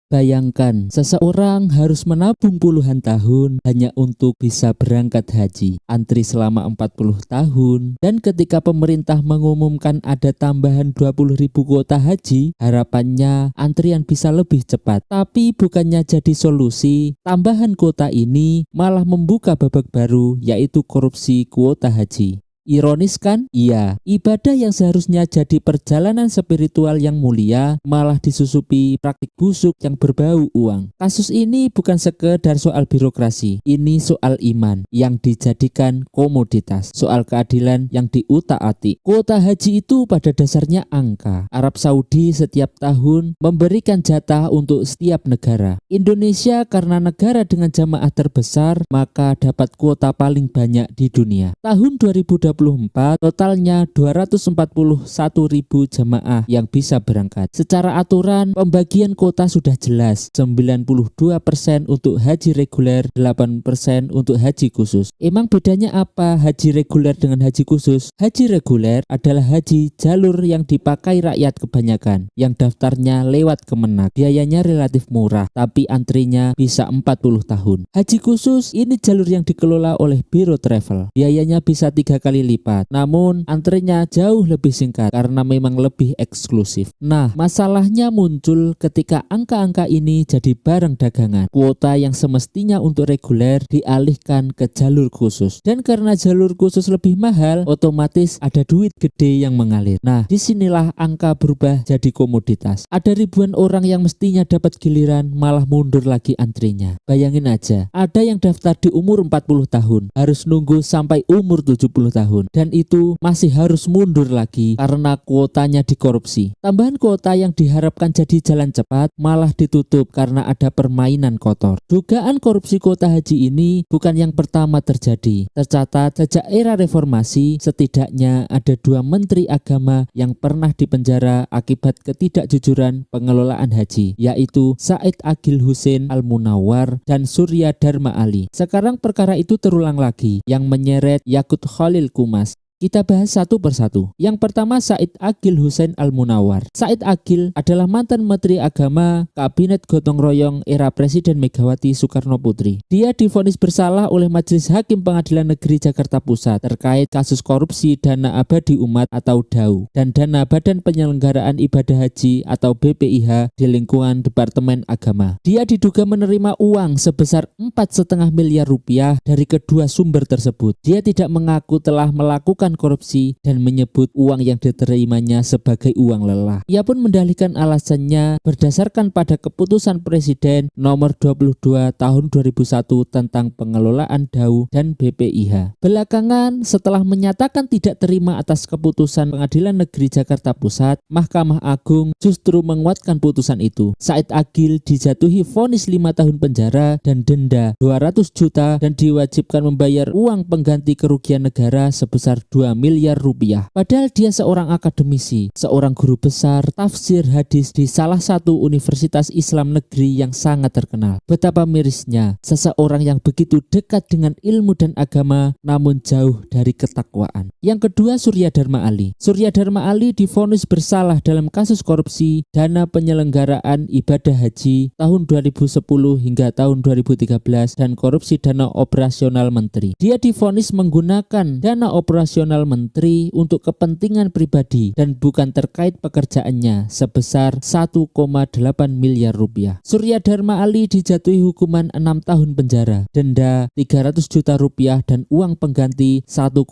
Bayangkan, seseorang harus menabung puluhan tahun hanya untuk bisa berangkat haji. Antri selama 40 tahun, dan ketika pemerintah mengumumkan ada tambahan 20.000 kuota haji, harapannya antrian bisa lebih cepat. Tapi bukannya jadi solusi, tambahan kuota ini malah membuka babak baru, yaitu korupsi kuota haji. Ironis kan? Iya, ibadah yang seharusnya jadi perjalanan spiritual yang mulia malah disusupi praktik busuk yang berbau uang. Kasus ini bukan sekedar soal birokrasi, ini soal iman yang dijadikan komoditas, soal keadilan yang diutak-atik. Kuota haji itu pada dasarnya angka. Arab Saudi setiap tahun memberikan jatah untuk setiap negara. Indonesia karena negara dengan jamaah terbesar, maka dapat kuota paling banyak di dunia. Tahun 2024 totalnya 241.000 jamaah yang bisa berangkat. Secara aturan pembagian kuota sudah jelas, 92% untuk haji reguler, 8% untuk haji khusus. Emang bedanya apa haji reguler dengan haji khusus? Haji reguler adalah haji jalur yang dipakai rakyat kebanyakan, yang daftarnya lewat Kemenak. Biayanya relatif murah, tapi antrinya bisa 40 tahun. Haji khusus ini jalur yang dikelola oleh Biro Travel. Biayanya bisa 3 kali lipat, namun antrinya jauh lebih singkat karena memang lebih eksklusif. Nah, masalahnya muncul ketika angka-angka ini jadi barang dagangan. Kuota yang semestinya untuk reguler dialihkan ke jalur khusus, dan karena jalur khusus lebih mahal, otomatis ada duit gede yang mengalir. Nah, disinilah angka berubah jadi komoditas. Ada ribuan orang yang mestinya dapat giliran malah mundur lagi antrinya. Bayangin aja, ada yang daftar di umur 40 tahun, harus nunggu sampai umur 70 tahun. Dan itu masih harus mundur lagi karena kuotanya dikorupsi. Tambahan kuota yang diharapkan jadi jalan cepat malah ditutup karena ada permainan kotor. Dugaan korupsi kuota haji ini bukan yang pertama terjadi. Tercatat sejak era reformasi, setidaknya ada 2 menteri agama yang pernah dipenjara akibat ketidakjujuran pengelolaan haji, yaitu Said Agil Hussein Al-Munawar dan Surya Dharma Ali. Sekarang perkara itu terulang lagi, yang menyeret Yakut Khalil Kumas. Kita bahas satu persatu. Yang pertama, Said Agil Hussein Al-Munawar. Said Agil adalah mantan Menteri Agama Kabinet Gotong Royong era Presiden Megawati Soekarno Putri. Dia divonis bersalah oleh Majelis Hakim Pengadilan Negeri Jakarta Pusat terkait kasus korupsi dana abadi umat atau DAU dan dana Badan Penyelenggaraan Ibadah Haji atau BPIH di lingkungan Departemen Agama. Dia diduga menerima uang sebesar 4,5 miliar rupiah dari kedua sumber tersebut. Dia tidak mengaku telah melakukan korupsi dan menyebut uang yang diterimanya sebagai uang lelah. Ia pun mendalihkan alasannya berdasarkan pada keputusan Presiden nomor 22 tahun 2001 tentang pengelolaan DAU dan BPIH. Belakangan, setelah menyatakan tidak terima atas keputusan Pengadilan Negeri Jakarta Pusat, Mahkamah Agung justru menguatkan putusan itu. Said Agil dijatuhi vonis 5 tahun penjara dan denda 200 juta dan diwajibkan membayar uang pengganti kerugian negara sebesar 2 miliar rupiah. Padahal dia seorang akademisi, seorang guru besar tafsir hadis di salah satu universitas Islam negeri yang sangat terkenal. Betapa mirisnya seseorang yang begitu dekat dengan ilmu dan agama namun jauh dari ketakwaan. Yang kedua, Surya Dharma Ali. Surya Dharma Ali divonis bersalah dalam kasus korupsi dana penyelenggaraan ibadah haji tahun 2010 hingga tahun 2013 dan korupsi dana operasional menteri. Dia divonis menggunakan dana operasional menteri untuk kepentingan pribadi dan bukan terkait pekerjaannya sebesar 1,8 miliar rupiah. Surya Dharma Ali dijatuhi hukuman 6 tahun penjara, denda 300 juta rupiah dan uang pengganti 1,8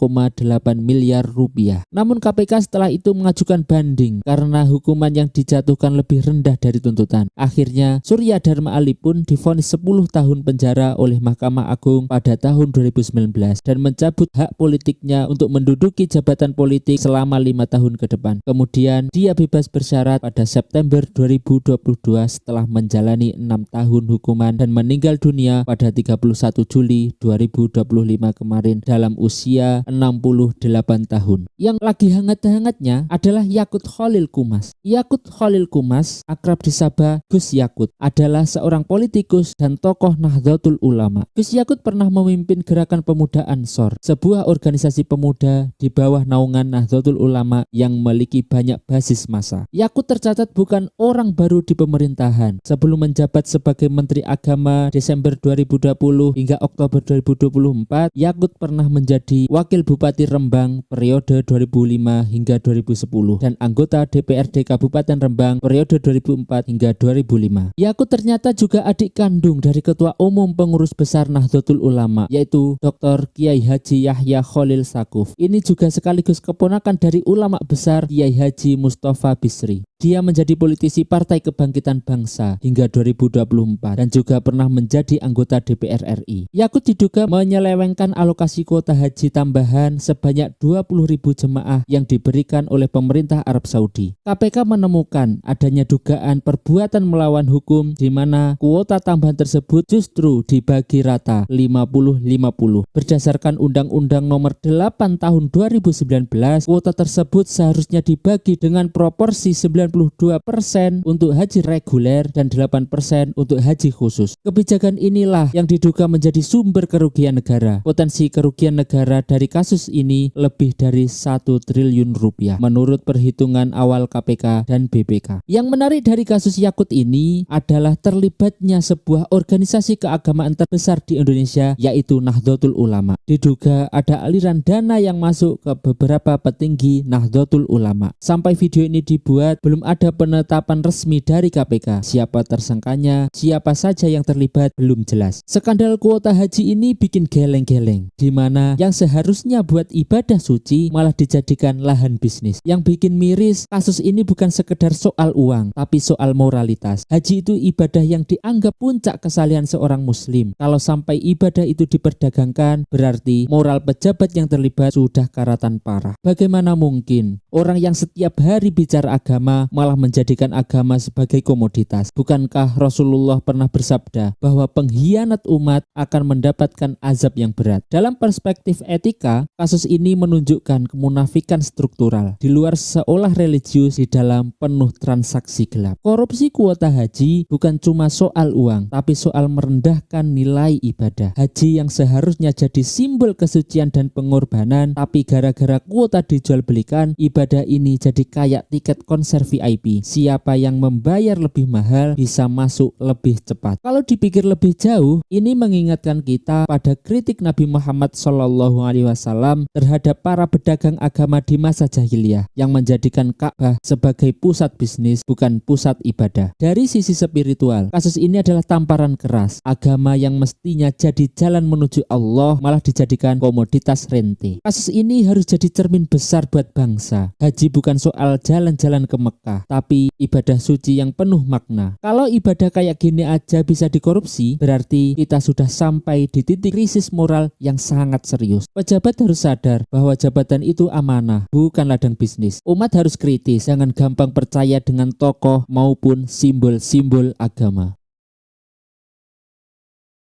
miliar rupiah. Namun KPK setelah itu mengajukan banding karena hukuman yang dijatuhkan lebih rendah dari tuntutan. Akhirnya Surya Dharma Ali pun divonis 10 tahun penjara oleh Mahkamah Agung pada tahun 2019 dan mencabut hak politiknya untuk menduduki jabatan politik selama 5 tahun ke depan. Kemudian dia bebas bersyarat pada September 2022 setelah menjalani 6 tahun hukuman dan meninggal dunia pada 31 Juli 2025 kemarin dalam usia 68 tahun. Yang lagi hangat-hangatnya adalah Yakut Khalil Kumas. Yakut Khalil Kumas, akrab disapa Gus Yakut, adalah seorang politikus dan tokoh Nahdlatul Ulama. Gus Yakut pernah memimpin Gerakan Pemuda Ansor, sebuah organisasi pemuda berada di bawah naungan Nahdlatul Ulama yang memiliki banyak basis massa. Yakut tercatat bukan orang baru di pemerintahan. Sebelum menjabat sebagai Menteri Agama Desember 2020 hingga Oktober 2024, Yakut pernah menjadi Wakil Bupati Rembang periode 2005 hingga 2010 dan anggota DPRD Kabupaten Rembang periode 2004 hingga 2005. Yakut ternyata juga adik kandung dari Ketua Umum Pengurus Besar Nahdlatul Ulama, yaitu Dr. Kiai Haji Yahya Khalil Stakuf. Ini juga sekaligus keponakan dari ulama besar Kiai Haji Mustafa Bisri. Dia menjadi politisi Partai Kebangkitan Bangsa hingga 2024 dan juga pernah menjadi anggota DPR RI. Yakut diduga menyelewengkan alokasi kuota haji tambahan sebanyak 20.000 jemaah yang diberikan oleh pemerintah Arab Saudi. KPK menemukan adanya dugaan perbuatan melawan hukum di mana kuota tambahan tersebut justru dibagi rata 50-50. Berdasarkan Undang-Undang Nomor 8 Tahun 2019, kuota tersebut seharusnya dibagi dengan proporsi 92% untuk haji reguler dan 8% untuk haji khusus. Kebijakan inilah yang diduga menjadi sumber kerugian negara. Potensi kerugian negara dari kasus ini lebih dari 1 triliun rupiah menurut perhitungan awal KPK dan BPK. Yang menarik dari kasus Yakut ini adalah terlibatnya sebuah organisasi keagamaan terbesar di Indonesia, yaitu Nahdlatul Ulama. Diduga ada aliran dana yang masuk ke beberapa petinggi Nahdlatul Ulama. Sampai video ini dibuat, belum ada penetapan resmi dari KPK. Siapa tersangkanya, siapa saja yang terlibat, belum jelas. Skandal kuota haji ini bikin geleng-geleng, di mana yang seharusnya buat ibadah suci malah dijadikan lahan bisnis. Yang bikin miris, kasus ini bukan sekedar soal uang, tapi soal moralitas. Haji itu ibadah yang dianggap puncak kesalehan seorang muslim. Kalau sampai ibadah itu diperdagangkan, berarti moral pejabat yang terlibat sudah karatan parah. Bagaimana mungkin orang yang setiap hari bicara agama malah menjadikan agama sebagai komoditas? Bukankah Rasulullah pernah bersabda bahwa pengkhianat umat akan mendapatkan azab yang berat? Dalam perspektif etika, kasus ini menunjukkan kemunafikan struktural di luar seolah religius, di dalam penuh transaksi gelap. Korupsi kuota haji bukan cuma soal uang, tapi soal merendahkan nilai ibadah. Haji yang seharusnya jadi simbol kesucian dan pengorbanan, tapi gara-gara kuota dijual belikan, ibadah ini jadi kayak tiket konser VIP. Siapa yang membayar lebih mahal bisa masuk lebih cepat. Kalau dipikir lebih jauh, ini mengingatkan kita pada kritik Nabi Muhammad SAW terhadap para pedagang agama di masa jahiliyah yang menjadikan Ka'bah sebagai pusat bisnis, bukan pusat ibadah. Dari sisi spiritual, kasus ini adalah tamparan keras. Agama yang mestinya jadi jalan menuju Allah malah dijadikan komoditas rente. Kasus ini harus jadi cermin besar buat bangsa. Haji bukan soal jalan-jalan ke Mekah, tapi ibadah suci yang penuh makna. Kalau ibadah kayak gini aja bisa dikorupsi, berarti kita sudah sampai di titik krisis moral yang sangat serius. Pejabat harus sadar bahwa jabatan itu amanah, bukan ladang bisnis. Umat harus kritis, jangan gampang percaya dengan tokoh maupun simbol-simbol agama.